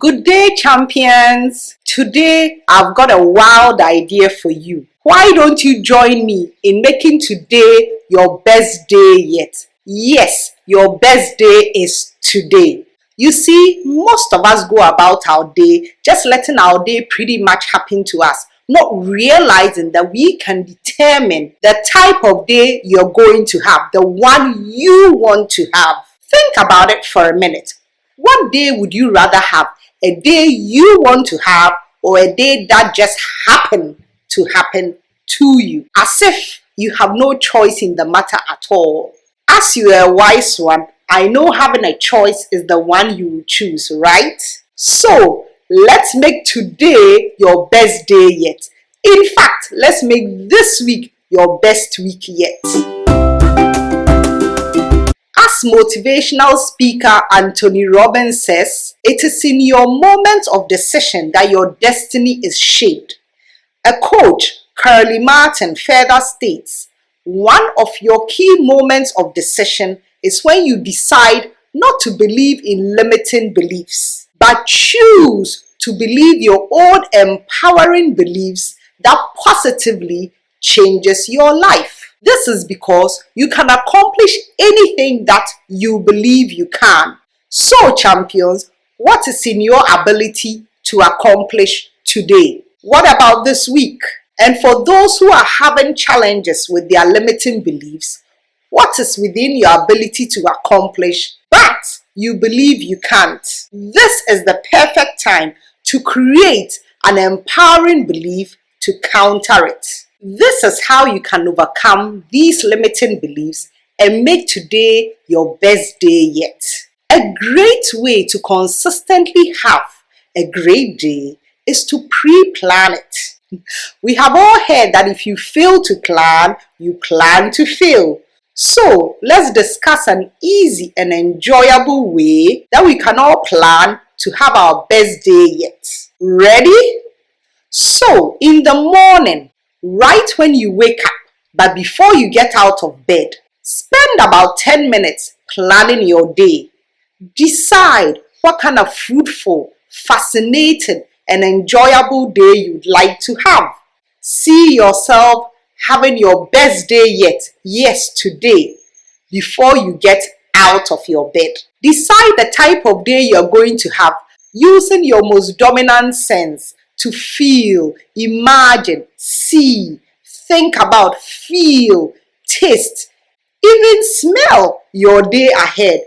Good day, champions. Today, I've got a wild idea for you. Why don't you join me in making today your best day yet? Yes, your best day is today. You see, most of us go about our day just letting our day pretty much happen to us, not realizing that we can determine the type of day you're going to have, the one you want to have. Think about it for a minute. What day would you rather have? A day you want to have, or a day that just happened to happen to you? As if you have no choice in the matter at all. As you are a wise one, I know having a choice is the one you will choose, right? So, let's make today your best day yet. In fact, let's make this week your best week yet. As motivational speaker Anthony Robbins says, it is in your moments of decision that your destiny is shaped. A coach, Curly Martin, further states, one of your key moments of decision is when you decide not to believe in limiting beliefs, but choose to believe your own empowering beliefs that positively changes your life. This is because you can accomplish anything that you believe you can. So, champions, what is in your ability to accomplish today? What about this week? And for those who are having challenges with their limiting beliefs, what is within your ability to accomplish, but you believe you can't? This is the perfect time to create an empowering belief to counter it. This is how you can overcome these limiting beliefs and make today your best day yet. A great way to consistently have a great day is to pre-plan it. We have all heard that if you fail to plan, you plan to fail. So let's discuss an easy and enjoyable way that we can all plan to have our best day yet. Ready? So in the morning, right when you wake up, but before you get out of bed, spend about 10 minutes planning your day. Decide what kind of fruitful, fascinating, and enjoyable day you'd like to have. See yourself having your best day yet, yes, today, before you get out of your bed. Decide the type of day you're going to have using your most dominant sense to feel, imagine, see, think about, feel, taste, even smell your day ahead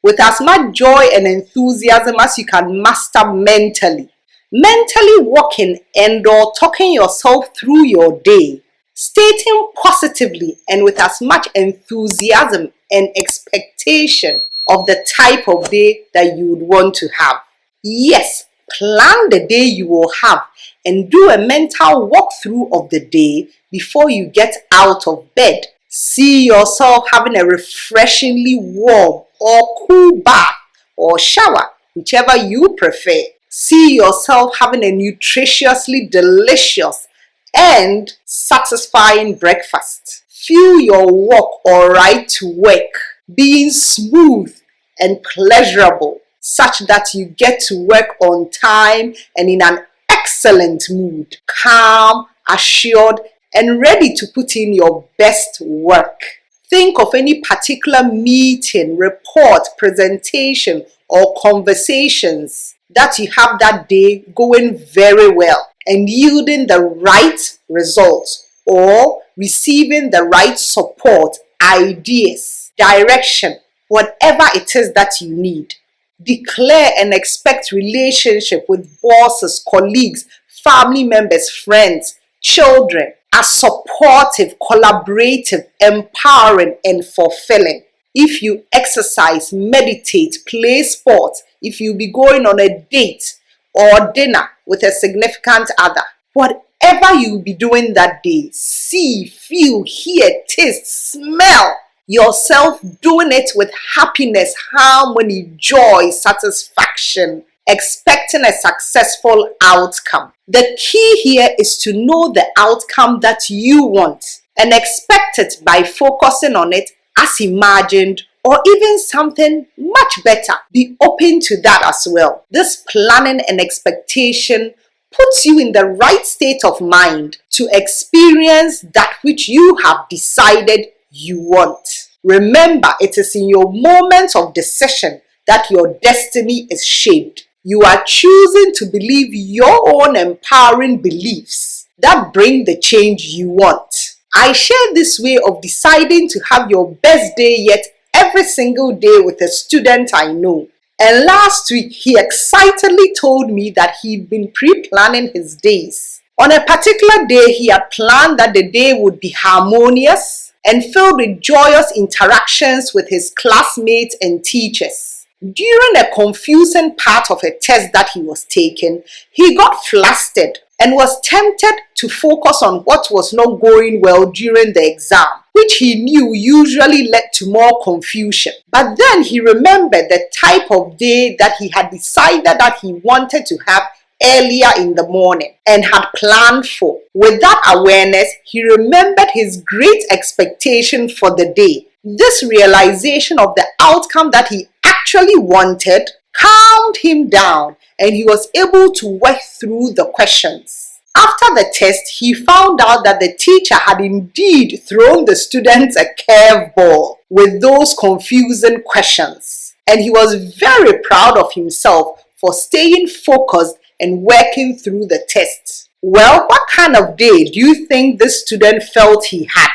with as much joy and enthusiasm as you can master mentally. Mentally walking and/or talking yourself through your day, stating positively and with as much enthusiasm and expectation of the type of day that you would want to have. Yes, plan the day you will have and do a mental walkthrough of the day before you get out of bed. See yourself having a refreshingly warm or cool bath or shower, whichever you prefer. See yourself having a nutritiously delicious and satisfying breakfast. Feel your walk or ride to work being smooth and pleasurable, such that you get to work on time and in an excellent mood, calm, assured, and ready to put in your best work. Think of any particular meeting, report, presentation, or conversations that you have that day going very well and yielding the right results or receiving the right support, ideas, direction, whatever it is that you need. Declare and expect relationship with bosses, colleagues, family members, friends, children as supportive, collaborative, empowering, and fulfilling. If you exercise, meditate, play sports, if you be going on a date or dinner with a significant other, whatever you will be doing that day, see, feel, hear, taste, smell yourself doing it with happiness, harmony, joy, satisfaction, expecting a successful outcome. The key here is to know the outcome that you want and expect it by focusing on it as imagined or even something much better. Be open to that as well. This planning and expectation puts you in the right state of mind to experience that which you have decided you want. Remember, it is in your moments of decision that your destiny is shaped. You are choosing to believe your own empowering beliefs that bring the change you want. I share this way of deciding to have your best day yet every single day with a student I know. And last week, he excitedly told me that he'd been pre-planning his days. On a particular day, he had planned that the day would be harmonious and filled with joyous interactions with his classmates and teachers. During a confusing part of a test that he was taking, he got flustered and was tempted to focus on what was not going well during the exam, which he knew usually led to more confusion. But then he remembered the type of day that he had decided that he wanted to have earlier in the morning and had planned for. With that awareness, he remembered his great expectation for the day. This realization of the outcome that he actually wanted calmed him down, and he was able to work through the questions. After the test, he found out that the teacher had indeed thrown the students a curveball with those confusing questions, and he was very proud of himself for staying focused and working through the test. Well, what kind of day do you think this student felt he had?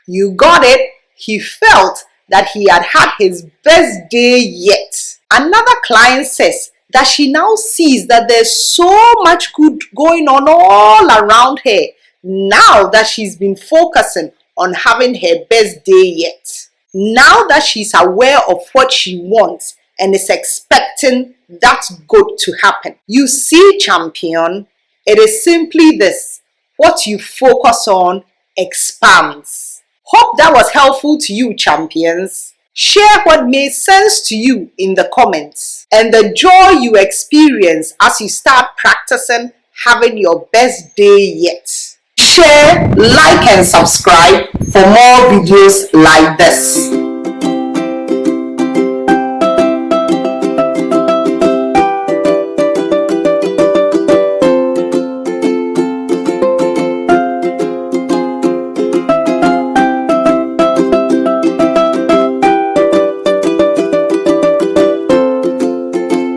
You got it. He felt that he had had his best day yet. Another client says that she now sees that there's so much good going on all around her now that she's been focusing on having her best day yet. Now that she's aware of what she wants and is expecting that good to happen. You see, champion, it is simply this: what you focus on expands. Hope that was helpful to you, champions. Share what made sense to you in the comments and the joy you experience as you start practicing having your best day yet. Share, like, and subscribe for more videos like this.